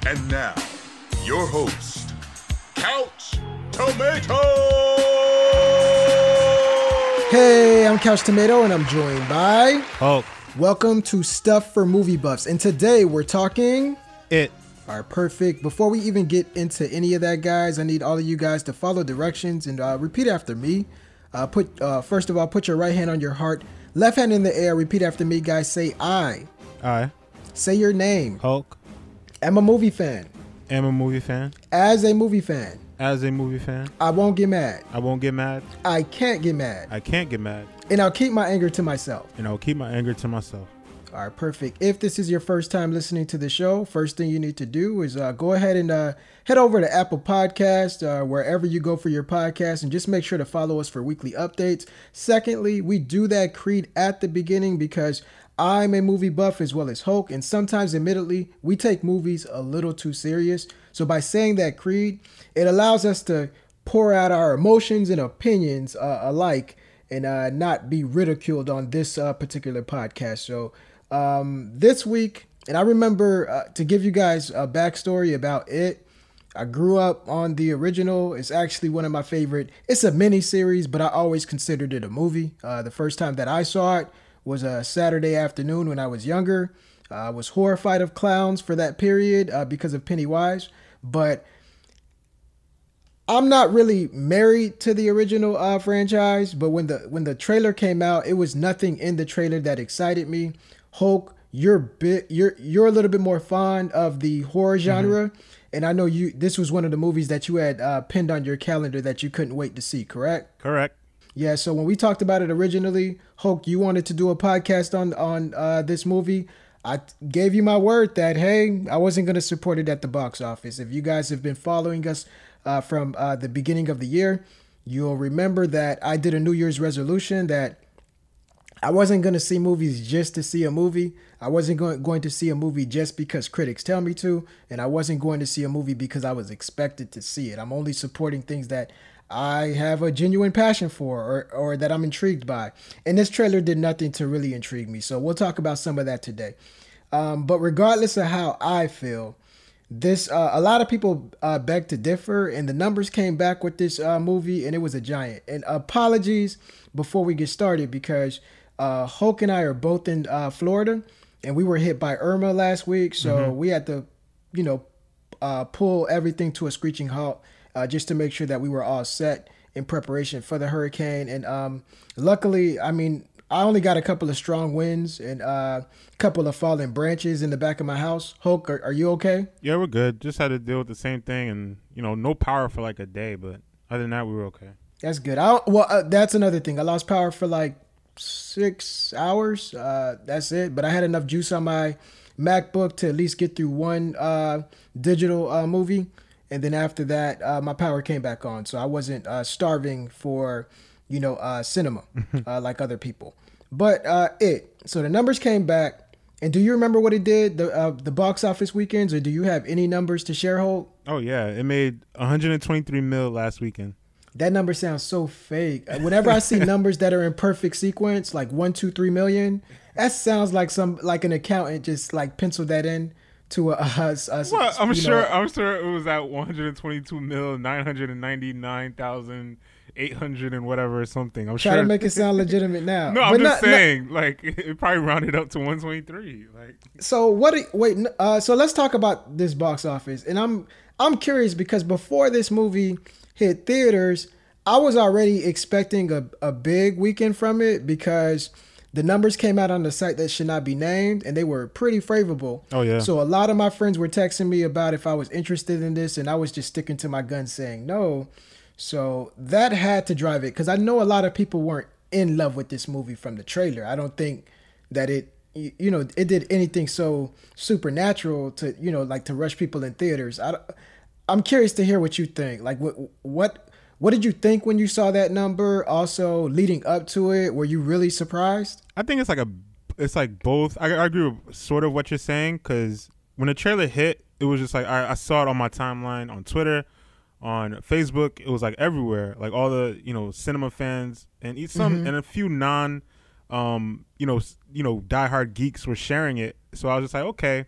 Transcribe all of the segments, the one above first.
And now, your host, Couch Tomato! Hey, I'm Couch Tomato, and I'm joined by Hulk. Welcome to Stuff for Movie Buffs, and today we're talking It. All right, perfect. Before we even get into any of that, guys, I need all of you guys to follow directions and repeat after me. First of all, put your right hand on your heart, left hand in the air. Repeat after me, guys. Say I. I. Say your name. Hulk. I'm a movie fan. Am a movie fan. As a movie fan. As a movie fan. I won't get mad. I won't get mad. I can't get mad. I can't get mad. And I'll keep my anger to myself. And I'll keep my anger to myself. All right, perfect. If this is your first time listening to the show, first thing you need to do is go ahead and head over to Apple Podcast, wherever you go for your podcast, and just make sure to follow us for weekly updates. Secondly, we do that creed at the beginning because I'm a movie buff as well as Hulk, and sometimes, admittedly, we take movies a little too serious. So by saying that creed, it allows us to pour out our emotions and opinions alike and not be ridiculed on this particular podcast. So this week, and I remember to give you guys a backstory about it. I grew up on the original. It's actually one of my favorite. It's a mini series, but I always considered it a movie. The first time that I saw it was a Saturday afternoon when I was younger. I was horrified of clowns for that period because of Pennywise, but I'm not really married to the original franchise. But when the trailer came out, it was nothing in the trailer that excited me. Hulk, you're a little bit more fond of the horror genre, and I know this was one of the movies that you had pinned on your calendar that you couldn't wait to see, correct? Correct. Yeah, so when we talked about it originally, Hulk, you wanted to do a podcast on this movie. I gave you my word that, hey, I wasn't going to support it at the box office. If you guys have been following us from the beginning of the year, you'll remember that I did a New Year's resolution that I wasn't going to see movies just to see a movie. I wasn't going to see a movie just because critics tell me to, and I wasn't going to see a movie because I was expected to see it. I'm only supporting things that I have a genuine passion for or that I'm intrigued by. And this trailer did nothing to really intrigue me. So we'll talk about some of that today. But regardless of how I feel, this a lot of people beg to differ, and the numbers came back with this movie, and it was a giant. And apologies before we get started because Hulk and I are both in Florida, and we were hit by Irma last week. So we had to, pull everything to a screeching halt. Just to make sure that we were all set in preparation for the hurricane. And luckily, I only got a couple of strong winds and a couple of fallen branches in the back of my house. Hulk, are you okay? Yeah, we're good. Just had to deal with the same thing and, no power for like a day. But other than that, we were okay. That's good. That's another thing. I lost power for like 6 hours. That's it. But I had enough juice on my MacBook to at least get through one digital movie. And then after that, my power came back on. So I wasn't starving for, cinema like other people. But so the numbers came back. And do you remember what it did, the box office weekends? Or do you have any numbers to share, Holt? Oh, yeah. It made 123 mil last weekend. That number sounds so fake. Whenever I see numbers that are in perfect sequence, like 1, 2, 3 million, that sounds like an accountant just like penciled that in. To us, well, I'm sure it was at 122 mil 999,800 and whatever or something. I'm Try to make it sound legitimate now. No, I'm just saying, like it probably rounded up to 123. Like, so so let's talk about this box office, and I'm curious because before this movie hit theaters, I was already expecting a big weekend from it because the numbers came out on the site that should not be named, and they were pretty favorable. Oh, yeah. So a lot of my friends were texting me about if I was interested in this, and I was just sticking to my gun saying no. So that had to drive it, because I know a lot of people weren't in love with this movie from the trailer. I don't think that it did anything so supernatural to, like to rush people in theaters. I'm curious to hear what you think. Like, what did you think when you saw that number? Also, leading up to it, were you really surprised? I think it's like both. I agree with sort of what you're saying, because when the trailer hit, it was just like I saw it on my timeline on Twitter, on Facebook. It was like everywhere, like all the cinema fans and and a few non, diehard geeks were sharing it. So I was just like, okay,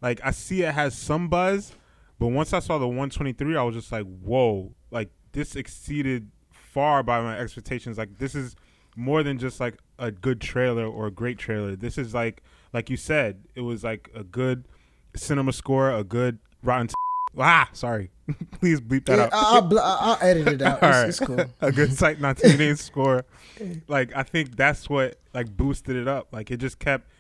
like I see it has some buzz, But once I saw the 123, I was just like, whoa, like this exceeded far by my expectations. Like this is more than just like a good trailer or a great trailer. This is like you said, it was like a good cinema score, a good Rotten. Sorry. Please bleep that out. I'll edit it out. It's cool. A good Sight Not to Be Named score. Like I think that's what like boosted it up. Like it just kept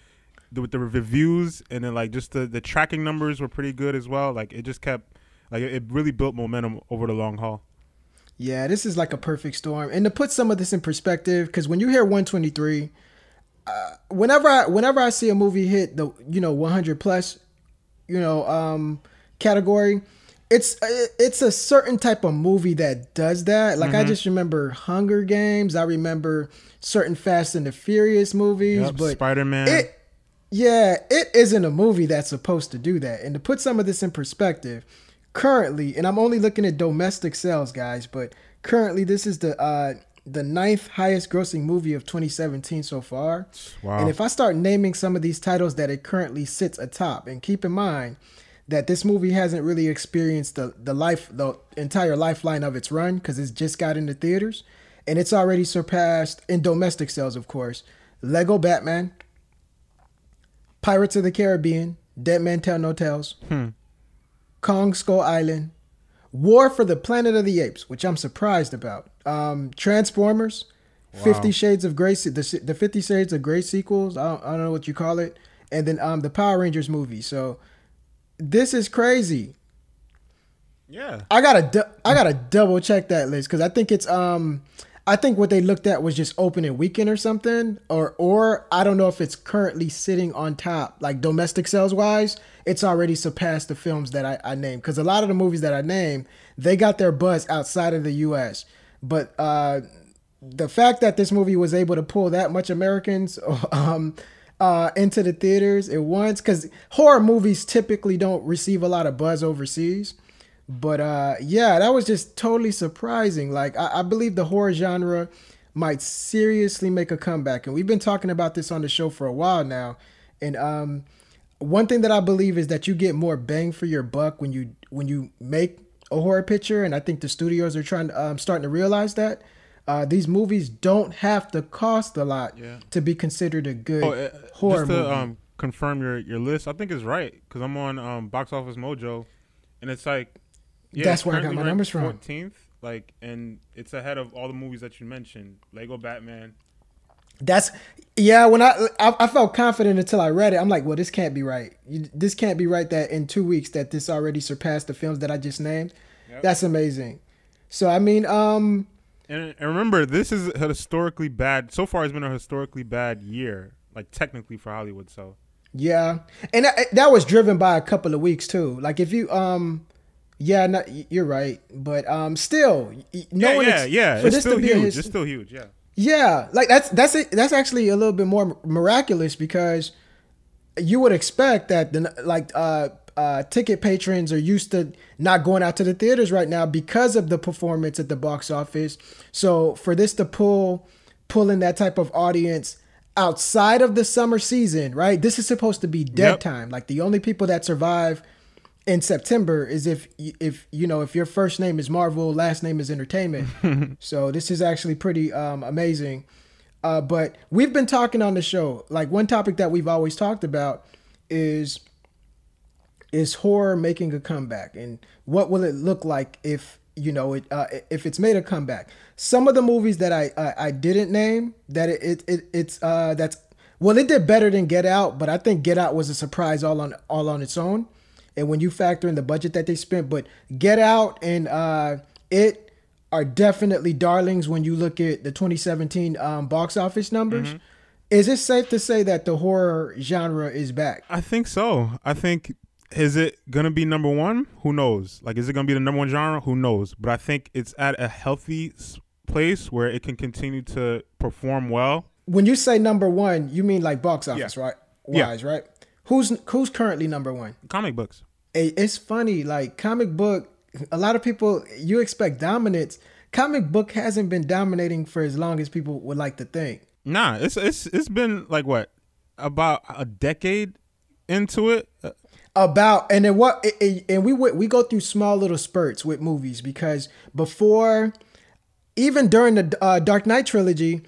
with the reviews, and then like just the tracking numbers were pretty good as well. Like it just kept like it really built momentum over the long haul. Yeah, this is like a perfect storm. And to put some of this in perspective, because when you hear 123, whenever I see a movie hit the 100 plus category, it's a certain type of movie that does that. Like I just remember Hunger Games. I remember certain Fast and the Furious movies, but Spider-Man. It isn't a movie that's supposed to do that. And to put some of this in perspective, currently, and I'm only looking at domestic sales, guys, but currently this is the ninth highest grossing movie of 2017 so far. Wow. And if I start naming some of these titles that it currently sits atop, and keep in mind that this movie hasn't really experienced the entire lifeline of its run, because it's just got into theaters, and it's already surpassed, in domestic sales of course, Lego Batman, Pirates of the Caribbean, Dead Man Tell No Tales, Kong Skull Island, War for the Planet of the Apes, which I'm surprised about, Transformers, wow. 50 Shades of Grey, the 50 Shades of Grey sequels, I don't know what you call it, and then the Power Rangers movie. So this is crazy. Yeah, I gotta double check that list, because I think it's I think what they looked at was just opening weekend or something, or I don't know if it's currently sitting on top, like domestic sales wise. It's already surpassed the films that I named, because a lot of the movies that I named, they got their buzz outside of the U.S. But the fact that this movie was able to pull that much Americans into the theaters at once, because horror movies typically don't receive a lot of buzz overseas. But yeah, that was just totally surprising. Like I believe the horror genre might seriously make a comeback, and we've been talking about this on the show for a while now. And one thing that I believe is that you get more bang for your buck when you make a horror picture, and I think the studios are starting to realize that these movies don't have to cost a lot to be considered a good horror movie. Just to confirm your list, I think is right, because I'm on Box Office Mojo, and it's like. Yeah, that's where I got my numbers from. 14th, and it's ahead of all the movies that you mentioned. Lego Batman. When I felt confident until I read it. I'm like, well, this can't be right. This can't be right that in 2 weeks that this already surpassed the films that I just named. Yep. That's amazing. So I mean, and remember, this is a historically bad. So far, it's been a historically bad year, like technically for Hollywood. So yeah, and that was driven by a couple of weeks too. Like if you Yeah, no, you're right, but still, no one. Yeah, it's still huge. It's still huge. Yeah. Yeah, like that's actually a little bit more miraculous, because you would expect that ticket patrons are used to not going out to the theaters right now because of the performance at the box office. So for this to pull in that type of audience outside of the summer season, right? This is supposed to be dead time. Like the only people that survive in September is if your first name is Marvel, last name is Entertainment. So this is actually pretty amazing. But we've been talking on the show, like one topic that we've always talked about is horror making a comeback, and what will it look like if it's made a comeback. Some of the movies that I didn't name, that it did better than Get Out, but I think Get Out was a surprise all on its own. And when you factor in the budget that they spent, but Get Out and It are definitely darlings when you look at the 2017 box office numbers. Mm-hmm. Is it safe to say that the horror genre is back? I think so. Is it going to be number one? Who knows? Like, is it going to be the number one genre? Who knows? But I think it's at a healthy place where it can continue to perform well. When you say number one, you mean like box office, right? Right? Who's currently number one? Comic books. It's funny, like comic book, a lot of people, you expect dominance. Comic book hasn't been dominating for as long as people would like to think. Nah, it's been like what, about a decade into it? about, and then and we go through small little spurts with movies, because before, even during the Dark Knight trilogy,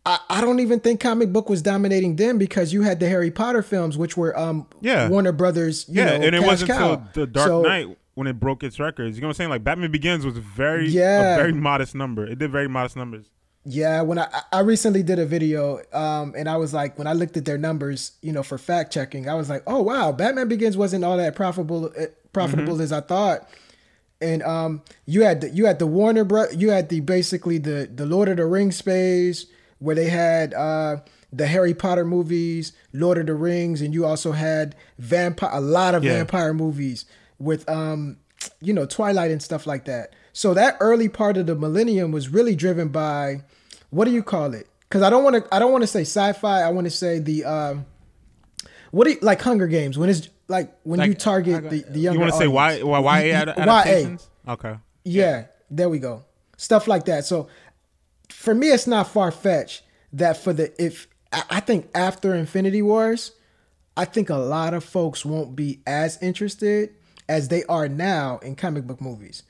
I don't even think comic book was dominating them, because you had the Harry Potter films, which were Warner Brothers, you know, and it wasn't cow. until the Dark Knight when it broke its records. You know what I'm saying? Like Batman Begins was a very modest number. It did very modest numbers. Yeah, when I recently did a video, and I was like, when I looked at their numbers, you know, for fact checking, I was like, oh wow, Batman Begins wasn't all that profitable as I thought. And you had the Warner you had basically the Lord of the Rings space, where they had the Harry Potter movies, Lord of the Rings, and you also had a lot of vampire movies with you know, Twilight and stuff like that. So that early part of the millennium was really driven by, what do you call it? Because I don't want to say sci-fi. I want to say the like Hunger Games, when it's like when you target the younger. You want to say YA adaptations? Okay. Yeah, there we go. Stuff like that. So for me, it's not far-fetched that I think after Infinity Wars, I think a lot of folks won't be as interested as they are now in comic book movies.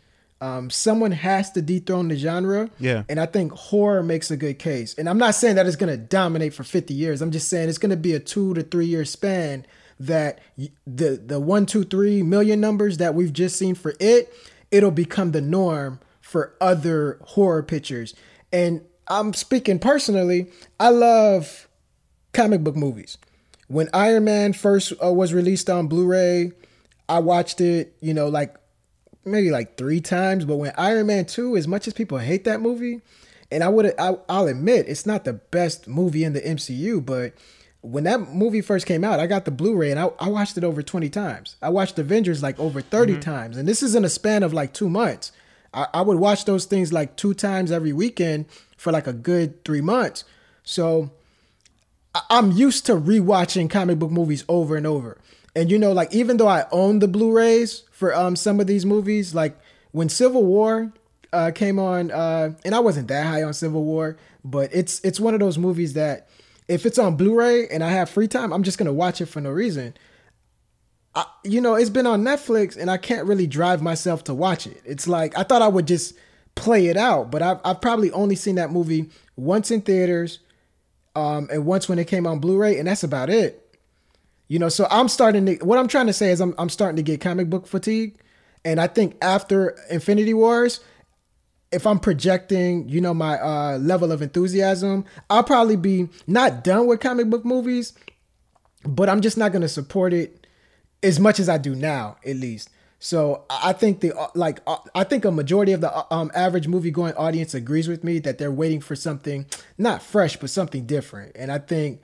Someone has to dethrone the genre. Yeah. And I think horror makes a good case. And I'm not saying that it's going to dominate for 50 years. I'm just saying it's going to be a 2 to 3 year span that the 1, 2, 3 million numbers that we've just seen for it'll become the norm for other horror pictures. And I'm speaking personally, I love comic book movies. When Iron Man first was released on Blu-ray, I watched it, you know, maybe 3 times. But when Iron Man 2, as much as people hate that movie, and I'll admit it's not the best movie in the MCU, but when that movie first came out, I got the Blu-ray and I watched it over 20 times. I watched Avengers over 30 times. And this is in a span of 2 months. I would watch those things 2 times every weekend for a good 3 months. So I'm used to rewatching comic book movies over and over. And, you know, even though I own the Blu-rays for some of these movies, when Civil War came on, and I wasn't that high on Civil War, but it's one of those movies that if it's on Blu-ray and I have free time, I'm just going to watch it for no reason. You know, it's been on Netflix and I can't really drive myself to watch it. It's I thought I would just play it out, but I've probably only seen that movie once in theaters and once when it came on Blu-ray, and that's about it. You know, so what I'm trying to say is I'm starting to get comic book fatigue. And I think after Infinity Wars, if I'm projecting, you know, my level of enthusiasm, I'll probably be not done with comic book movies, but I'm just not going to support it as much as I do now, at least. So I think I think a majority of the average movie going audience agrees with me that they're waiting for something not fresh, but something different. And I think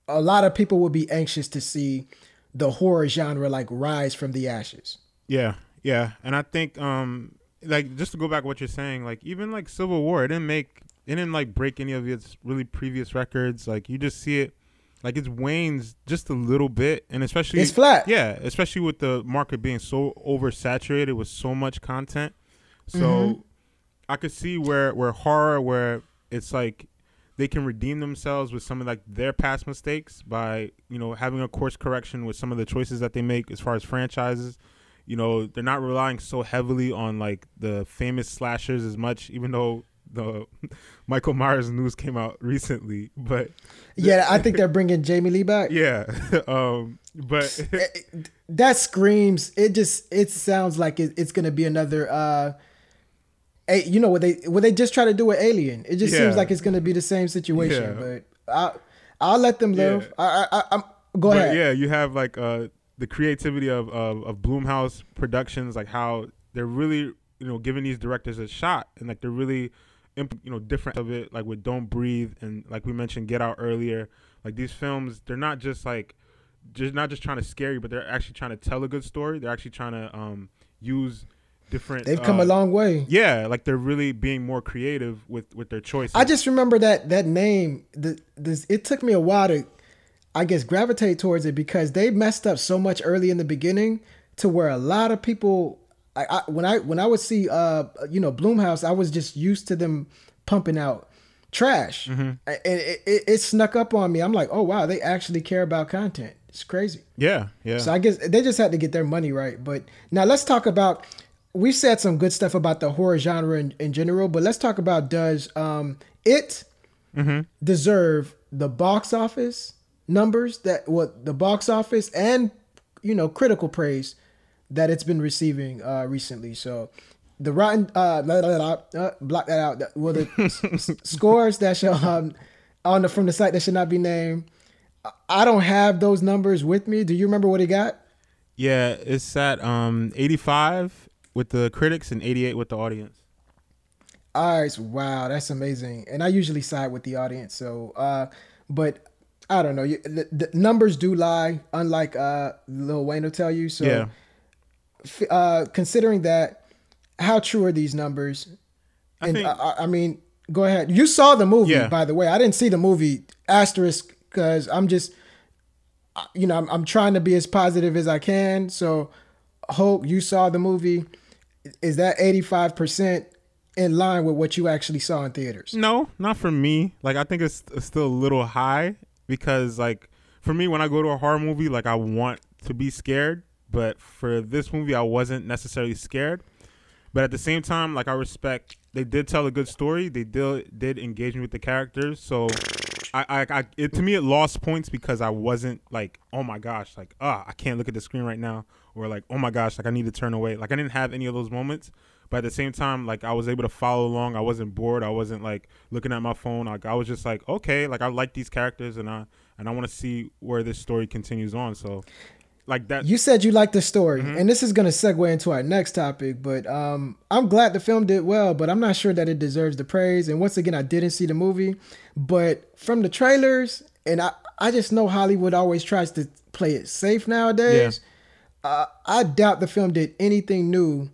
a lot of people will be anxious to see the horror genre rise from the ashes. Yeah. And I think just to go back to what you're saying, even Civil War, it didn't break any of its really previous records. You just see it it wanes just a little bit, and especially it's flat. Yeah, especially with the market being so oversaturated with so much content. So I could see where horror, where it's they can redeem themselves with some of their past mistakes by, you know, having a course correction with some of the choices that they make as far as franchises. You know, they're not relying so heavily on the famous slashers as much, even though the Michael Myers news came out recently. But yeah, I think they're bringing Jamie Lee back. Yeah, but that screams. It sounds like it's gonna be another. You know what they just try to do with Alien. It just seems like it's going to be the same situation. Yeah. But I'll let them live. Yeah. I'm go ahead. Yeah, you have the creativity of Blumhouse Productions, how they're really, you know, giving these directors a shot, and they're really, you know, different of it. With Don't Breathe and we mentioned Get Out earlier. These films, they're not just not just trying to scare you, but they're actually trying to tell a good story. They're actually trying to use different. They've come a long way. Yeah, they're really being more creative with their choices. I just remember that name. It took me a while to, I guess, gravitate towards it, because they messed up so much early in the beginning to where a lot of people. When I would see you know, Blumhouse, I was just used to them pumping out trash, and it snuck up on me. I'm like, oh wow, they actually care about content. It's crazy. Yeah, yeah. So I guess they just had to get their money right. But now let's talk about. We said some good stuff about the horror genre in general, but let's talk about does it deserve the box office numbers the box office and critical praise that it's been receiving recently. So the rotten block that out. Well, the scores that show from the site that should not be named. I don't have those numbers with me. Do you remember what he got? Yeah, it's at 85 with the critics and 88 with the audience. All right, so, wow, that's amazing. And I usually side with the audience, so but I don't know. The numbers do lie, unlike Lil Wayne will tell you. So, considering that, how true are these numbers? I mean, go ahead. You saw the movie, by the way. I didn't see the movie. Asterisk, because I'm just, I'm trying to be as positive as I can. So, Hope, you saw the movie. Is that 85% in line with what you actually saw in theaters? No, not for me. Like, I think it's still a little high because, like, for me, when I go to a horror movie, like, I want to be scared. But for this movie, I wasn't necessarily scared. But at the same time, like, I respect, they did tell a good story. They did engage me with the characters. So, to me, it lost points because I wasn't like, oh my gosh, like, I can't look at the screen right now. Or like, oh my gosh, like I need to turn away. Like I didn't have any of those moments. But at the same time, like I was able to follow along. I wasn't bored. I wasn't like looking at my phone. Like I was just like, okay, like I like these characters and I want to see where this story continues on. So like that. You said you liked the story, and this is going to segue into our next topic, but I'm glad the film did well, but I'm not sure that it deserves the praise. And once again, I didn't see the movie, but from the trailers, and I just know Hollywood always tries to play it safe nowadays. Yeah. I doubt the film did anything new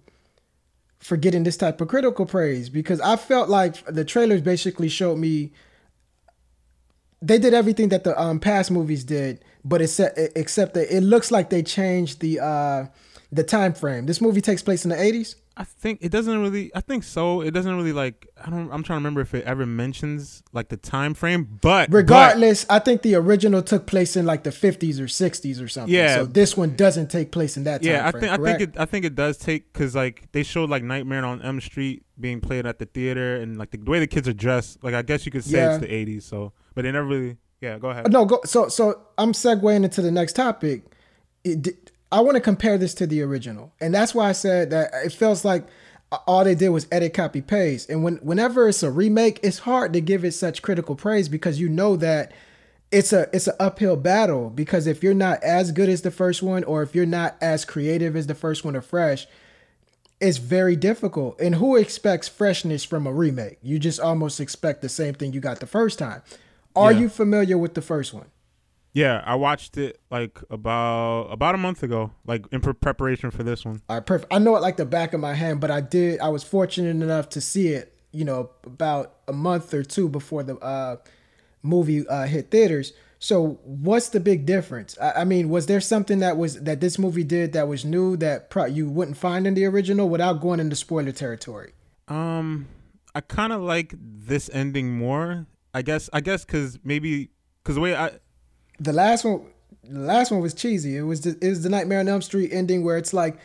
for getting this type of critical praise, because I felt like the trailers basically showed me they did everything that the past movies did, but except that it looks like they changed the time frame. This movie takes place in the 80s. I think it doesn't really. I think so. It doesn't really like. I'm trying to remember if it ever mentions like the time frame. But regardless, I think the original took place in like the 50s or 60s or something. Yeah. So this one doesn't take place in that time frame. I think it does take, because like they showed like Nightmare on Elm Street being played at the theater, and like the way the kids are dressed. Like I guess you could say it's the 80s. So, but they never really. Yeah, go ahead. No, go. So I'm segueing into the next topic. I want to compare this to the original. And that's why I said that it feels like all they did was edit, copy, paste. And whenever it's a remake, it's hard to give it such critical praise, because you know that it's an uphill battle, because if you're not as good as the first one, or if you're not as creative as the first one or fresh, it's very difficult. And who expects freshness from a remake? You just almost expect the same thing you got the first time. Are you familiar with the first one? Yeah, I watched it like about a month ago, like in preparation for this one. All right, perfect. I know it like the back of my hand, but I was fortunate enough to see it, about a month or two before the movie hit theaters. So what's the big difference? I mean, was there something that this movie did that was new that you wouldn't find in the original, without going into spoiler territory? I kind of like this ending more. I guess because the way the last one was cheesy. It was the Nightmare on Elm Street ending, where it's like,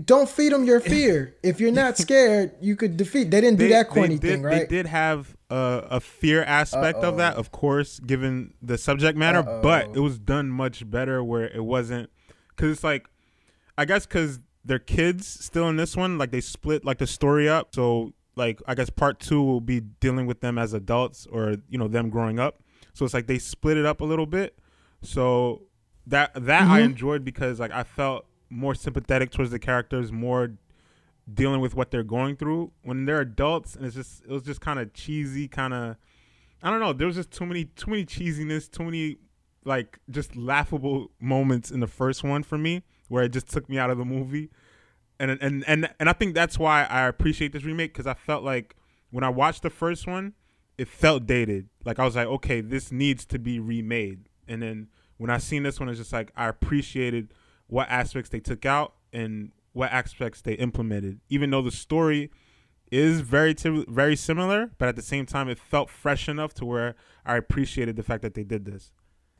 don't feed them your fear. If you're not scared, you could defeat. They didn't do that corny thing, right? They did have a fear aspect of that, of course, given the subject matter, but it was done much better, where it wasn't, because it's like, I guess because they're kids still in this one, like they split like the story up. So like, I guess part 2 will be dealing with them as adults, or them growing up. So it's like they split it up a little bit. So that I enjoyed, because like I felt more sympathetic towards the characters, more dealing with what they're going through when they're adults. And it was just kind of cheesy, kind of, I don't know. There was just too many cheesiness, too many like just laughable moments in the first one for me, where it just took me out of the movie. And I think that's why I appreciate this remake, because I felt like when I watched the first one, it felt dated. Like I was like, okay, this needs to be remade. And then when I seen this one, it's just like I appreciated what aspects they took out and what aspects they implemented. Even though the story is very similar, but at the same time, it felt fresh enough to where I appreciated the fact that they did this.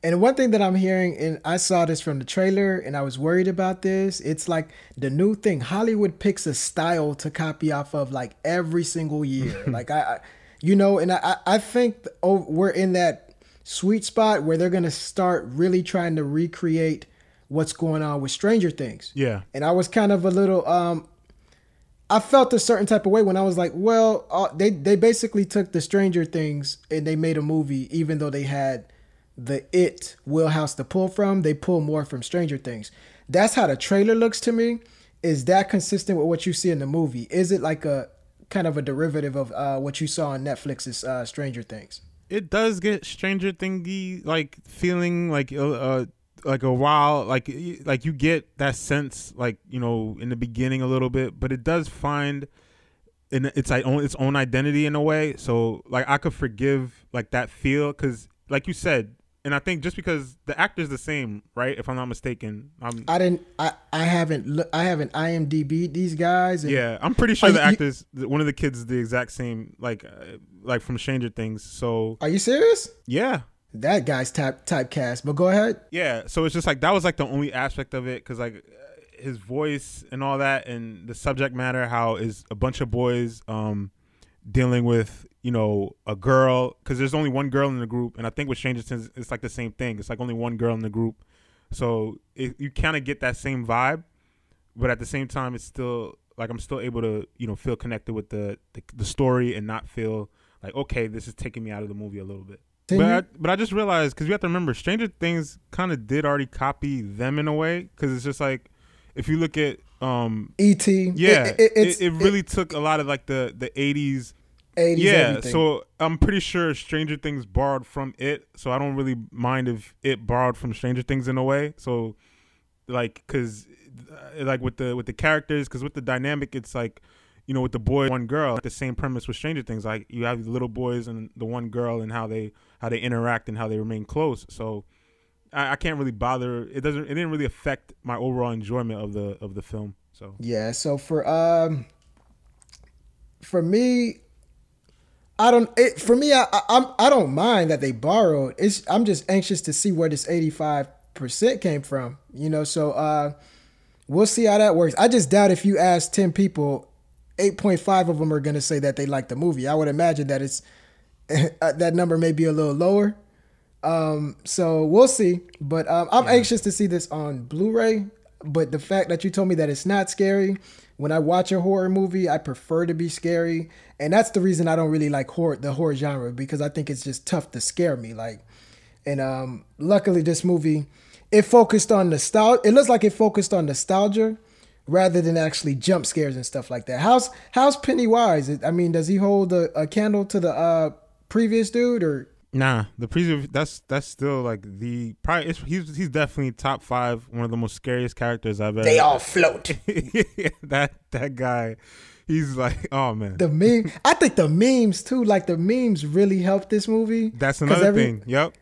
And one thing that I'm hearing, and I saw this from the trailer, and I was worried about this. It's like the new thing. Hollywood picks a style to copy off of like every single year. Like and I think we're in that sweet spot where they're gonna start really trying to recreate what's going on with Stranger Things. Yeah. And I was kind of a little I felt a certain type of way when I was like, well, they basically took the Stranger Things and they made a movie, even though they had the It wheelhouse to pull from. They pull more from Stranger Things. That's how the trailer looks to me. Is that consistent with what you see in the movie? Is it like a kind of a derivative of what you saw on Netflix's Stranger Things? It does get Stranger Thingy like feeling like a while like you get that sense like in the beginning a little bit, but it does find its own identity in a way. So like I could forgive like that feel because like you said. And I think just because the actor's the same, right? If I'm not mistaken, I haven't IMDb these guys. Yeah, I'm pretty sure the actors, one of the kids, is the exact same, like from Stranger Things. So, are you serious? Yeah, that guy's typecast. But go ahead. Yeah, so it's just like that was like the only aspect of it because like his voice and all that, and the subject matter, how is a bunch of boys dealing with a girl, because there's only one girl in the group, and I think with Stranger Things it's like the same thing. It's like only one girl in the group, so you kind of get that same vibe, but at the same time it's still like I'm still able to feel connected with the story and not feel like, okay, this is taking me out of the movie a little bit. But I just realized, because you have to remember, Stranger Things kind of did already copy them in a way, because it's just like if you look at E.T. Yeah, it really took a lot of like the 80s. 80s, yeah, everything. So I'm pretty sure Stranger Things borrowed from it, so I don't really mind if it borrowed from Stranger Things in a way. So, like, because like with the characters, because with the dynamic, it's like with the boy, one girl, like the same premise with Stranger Things. Like you have the little boys and the one girl, and how they interact and how they remain close. So I can't really bother. It didn't really affect my overall enjoyment of the film. So yeah. So for me. I don't mind that they borrowed. I'm just anxious to see where this 85% came from. So we'll see how that works. I just doubt if you ask 10 people, 8.5 of them are gonna say that they like the movie. I would imagine that it's that number may be a little lower. So we'll see. But I'm anxious to see this on Blu-ray. But the fact that you told me that it's not scary, when I watch a horror movie, I prefer to be scary. And that's the reason I don't really like the horror genre, because I think it's just tough to scare me. And luckily this movie, it focused on nostalgia. It looks like it focused on nostalgia rather than actually jump scares and stuff like that. How's Pennywise? Does he hold a candle to the previous dude, or? Nah, the previous that's still like he's definitely top 5, one of the most scariest characters I've ever. They all float. that guy, he's like, oh man. The meme. I think the memes too. Like the memes really helped this movie. That's another thing. Yep.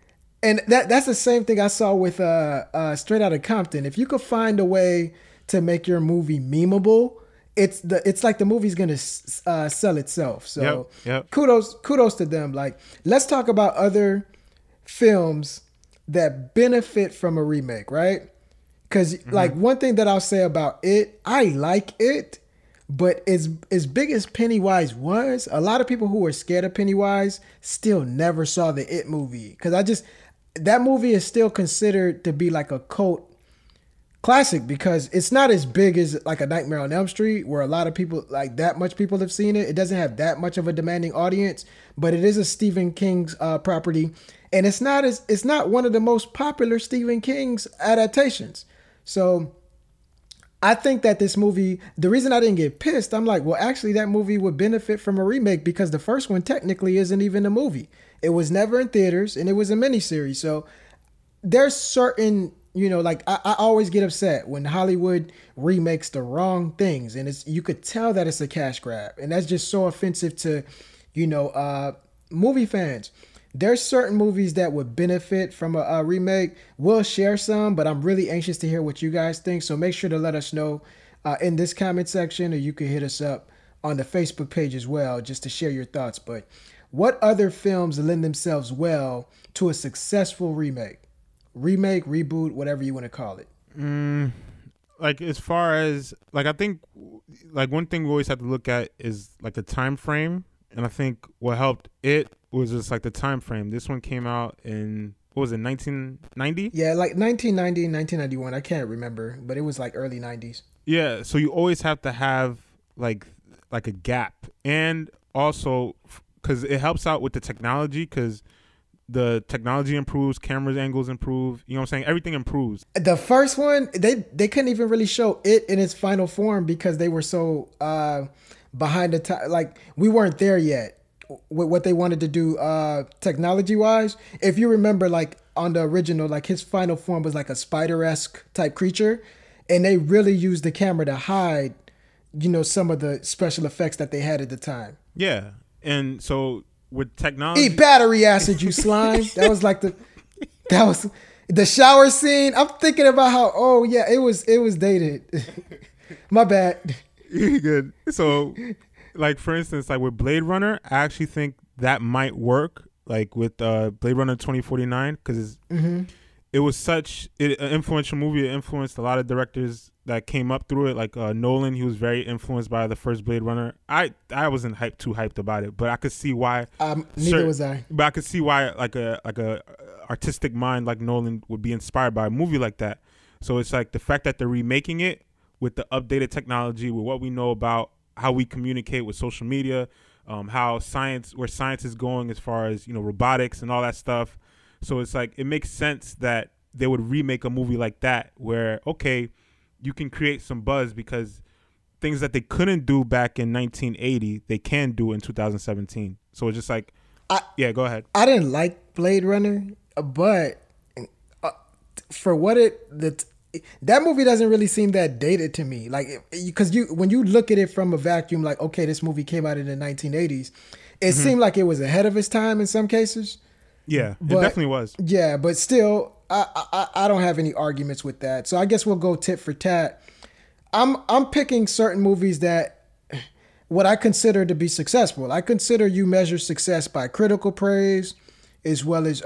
And that's the same thing I saw with Straight Outta Compton. If you could find a way to make your movie memeable, it's like the movie's gonna sell itself. So yep. Kudos to them. Like, let's talk about other films that benefit from a remake, right? Because like one thing that I'll say about it, I like it, but as big as Pennywise was, a lot of people who were scared of Pennywise still never saw the It movie, because that movie is still considered to be like a cult classic, because it's not as big as like a Nightmare on Elm Street, where a lot of people, like that much people have seen it. It doesn't have that much of a demanding audience, but it is a Stephen King's property, and it's not one of the most popular Stephen King's adaptations. So I think that this movie, the reason I didn't get pissed, I'm like, well, actually that movie would benefit from a remake, because the first one technically isn't even a movie. It was never in theaters, and it was a miniseries. So there's certain, like I always get upset when Hollywood remakes the wrong things, and you could tell that it's a cash grab, and that's just so offensive to, movie fans. There's certain movies that would benefit from a remake. We'll share some, but I'm really anxious to hear what you guys think. So make sure to let us know in this comment section, or you can hit us up on the Facebook page as well, just to share your thoughts. But what other films lend themselves well to a successful remake? remake, reboot, whatever you want to call it. Like as far as like I think like one thing we always have to look at is like the time frame, and I think what helped it was just like the time frame. This one came out in what was it, 1990? Yeah, like 1990, 1991. I can't remember, but it was like early 90s. Yeah, so you always have to have like a gap, and also because it helps out with the technology, because the technology improves, cameras angles improve. You know what I'm saying? Everything improves. The first one, they couldn't even really show it in its final form because they were so behind the time. Like we weren't there yet with what they wanted to do technology wise. If you remember, like on the original, like his final form was like a spider-esque type creature, and they really used the camera to hide, you know, some of the special effects that they had at the time. Yeah, and so with technology, eat battery acid, you slime. That was the shower scene. I'm thinking about how it was dated. My bad. You're good. So like for instance, like with Blade Runner, I actually think that might work, like with Blade Runner 2049, because it was such an influential movie. It influenced a lot of directors that came up through it, like Nolan. He was very influenced by the first Blade Runner. I wasn't too hyped about it, but I could see why. Neither was I. But I could see why like a artistic mind like Nolan would be inspired by a movie like that. So it's like the fact that they're remaking it with the updated technology, with what we know about how we communicate with social media, where science is going as far as, you know, robotics and all that stuff. So it's like it makes sense that they would remake a movie like that, where okay, you can create some buzz, because things that they couldn't do back in 1980, they can do in 2017. So it's just like, go ahead. I didn't like Blade Runner, but for what that movie doesn't really seem that dated to me. Like, because when you look at it from a vacuum, like, okay, this movie came out in the 1980s, it seemed like it was ahead of its time in some cases. Yeah, it definitely was. Yeah, but still, I don't have any arguments with that. So I guess we'll go tit for tat. I'm picking certain movies that what I consider to be successful. I consider you measure success by critical praise, as well as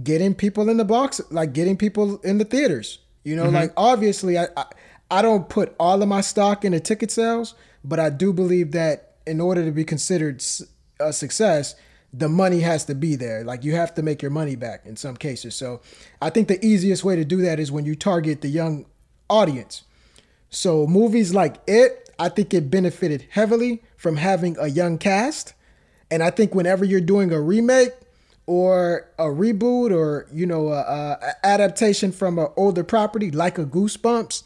getting people in the box, like getting people in the theaters. You know, like obviously I don't put all of my stock into ticket sales, but I do believe that in order to be considered a success, the money has to be there. Like you have to make your money back in some cases. So I think the easiest way to do that is when you target the young audience. So movies like It, I think it benefited heavily from having a young cast. And I think whenever you're doing a remake or a reboot, or, you know, a adaptation from an older property like a Goosebumps,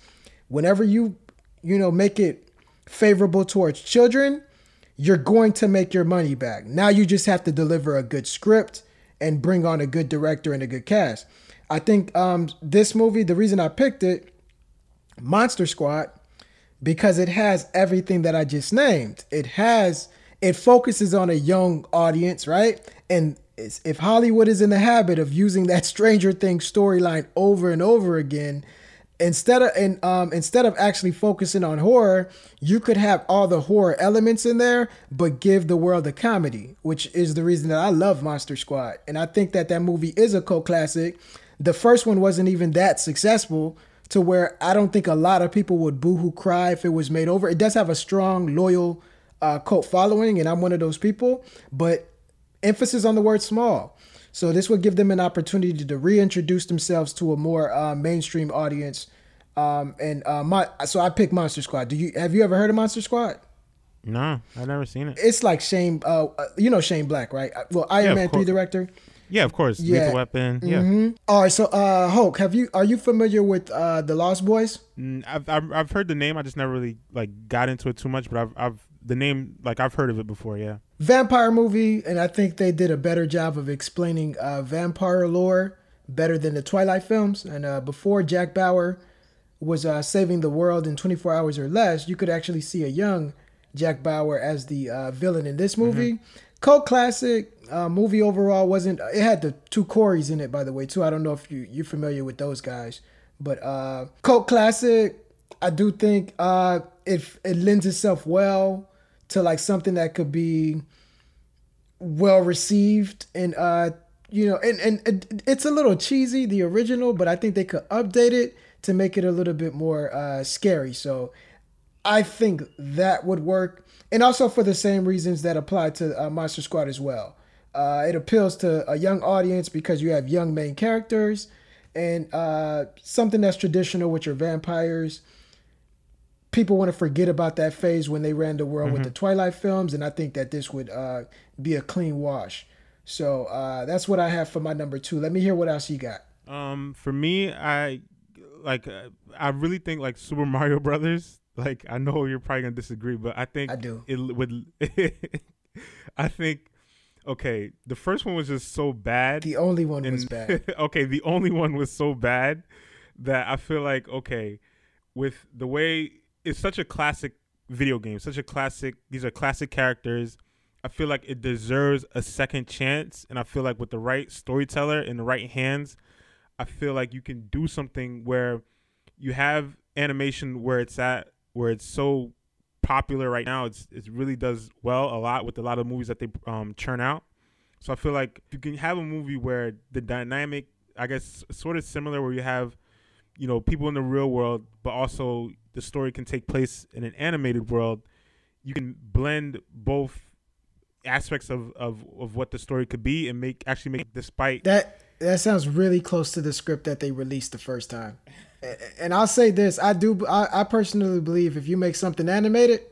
whenever you know, make it favorable towards children, you're going to make your money back. Now you just have to deliver a good script and bring on a good director and a good cast. I think this movie, the reason I picked it, Monster Squad, because it has everything that I just named. It focuses on a young audience, right? And if Hollywood is in the habit of using that Stranger Things storyline over and over again, instead of actually focusing on horror, you could have all the horror elements in there, but give the world a comedy, which is the reason that I love Monster Squad. And I think that movie is a cult classic. The first one wasn't even that successful, to where I don't think a lot of people would boo-hoo cry if it was made over. It does have a strong, loyal cult following, and I'm one of those people, but emphasis on the word small. So this would give them an opportunity to reintroduce themselves to a more mainstream audience. So I picked Monster Squad. Have you ever heard of Monster Squad? No, I've never seen it. It's like Shane, you know Shane Black, right? Well, Iron Man 3 director. Yeah, of course. Yeah. Lethal Weapon. Yeah. All right. So, Hulk, are you familiar with the Lost Boys? I've heard the name. I just never really like got into it too much. But I've the name, like I've heard of it before. Yeah. Vampire movie, and I think they did a better job of explaining vampire lore better than the Twilight films. And before Jack Bauer was saving the world in 24 hours or less, you could actually see a young Jack Bauer as the villain in this movie. Cult classic. Movie overall it had the two Coreys in it, by the way, too. I don't know if you're familiar with those guys, but cult classic. I do think it lends itself well to like something that could be well received in you know, and it's a little cheesy, the original, but I think they could update it to make it a little bit more scary. So I think that would work. And also for the same reasons that apply to Monster Squad as well. It appeals to a young audience because you have young main characters and something that's traditional with your vampires. People want to forget about that phase when they ran the world with the Twilight films. And I think that this would be a clean wash. So that's what I have for my number 2. Let me hear what else you got. For me, I really think like Super Mario Brothers. Like, I know you're probably gonna disagree, but I think I do. It would. I think, okay, the first one was just so bad. The only one was bad. Okay, the only one was so bad that I feel like, okay, with the way it's such a classic video game, such a classic. These are classic characters. I feel like it deserves a second chance, and I feel like with the right storyteller in the right hands, I feel like you can do something where you have animation where it's so popular right now. It really does well a lot with a lot of movies that they churn out. So I feel like you can have a movie where the dynamic, I guess, sort of similar, where you have, you know, people in the real world, but also the story can take place in an animated world. You can blend both aspects of what the story could be and make despite that sounds really close to the script that they released the first time. And I'll say this, I personally believe if you make something animated,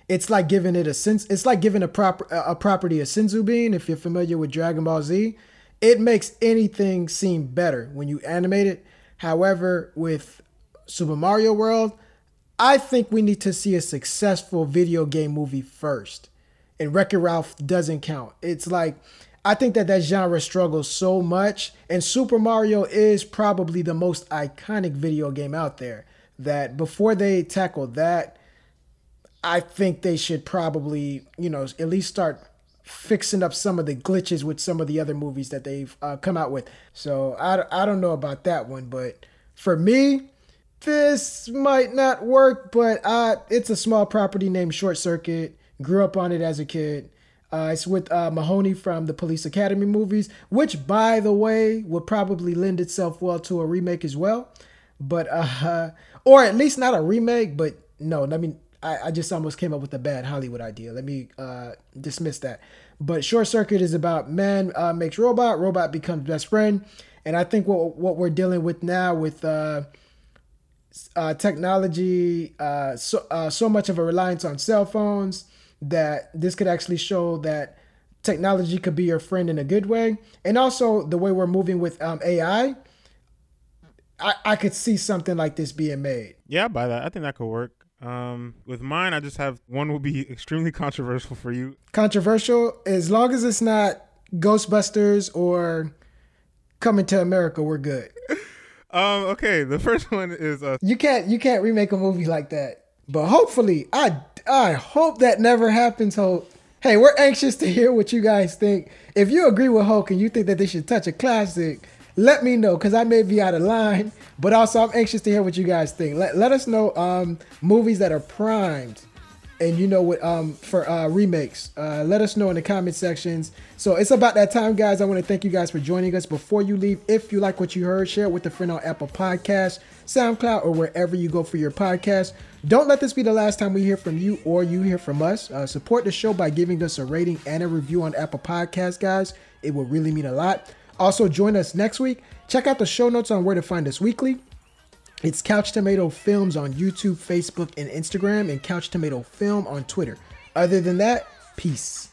it's like giving it it's like giving a property a senzu bean. If you're familiar with Dragon Ball Z, it makes anything seem better when you animate it. However, with Super Mario World, I think we need to see a successful video game movie first. And Wreck-It Ralph doesn't count. It's like, I think that genre struggles so much, and Super Mario is probably the most iconic video game out there, that before they tackle that, I think they should probably, you know, at least start fixing up some of the glitches with some of the other movies that they've come out with. So I don't know about that one, but for me, this might not work, but it's a small property named Short Circuit. Grew up on it as a kid. It's with Mahoney from the Police Academy movies, which, by the way, would probably lend itself well to a remake as well. But, or at least not a remake, but no, I just almost came up with a bad Hollywood idea. Let me dismiss that. But Short Circuit is about man makes robot becomes best friend. And I think what we're dealing with now with technology, so much of a reliance on cell phones, that this could actually show that technology could be your friend in a good way. And also the way we're moving with AI, I could see something like this being made. Yeah, by that, I think that could work. With mine, I just have one will be extremely controversial for you. Controversial, as long as it's not Ghostbusters or Coming to America, we're good. Okay, the first one is you can't remake a movie like that. But hopefully, I hope that never happens, Hope. Hey, we're anxious to hear what you guys think. If you agree with Hulk and you think that they should touch a classic, let me know, because I may be out of line. But also, I'm anxious to hear what you guys think. Let us know movies that are primed, and you know what for remakes. Let us know in the comment sections. So it's about that time, guys. I want to thank you guys for joining us. Before you leave, if you like what you heard, share it with a friend on Apple Podcasts, SoundCloud, or wherever you go for your podcast. Don't let this be the last time we hear from you or you hear from us. Support the show by giving us a rating and a review on Apple Podcasts, guys. It will really mean a lot. Also, join us next week. Check out the show notes on where to find us weekly. It's Couch Tomato Films on YouTube, Facebook, and Instagram, and Couch Tomato Film on Twitter. Other than that, peace.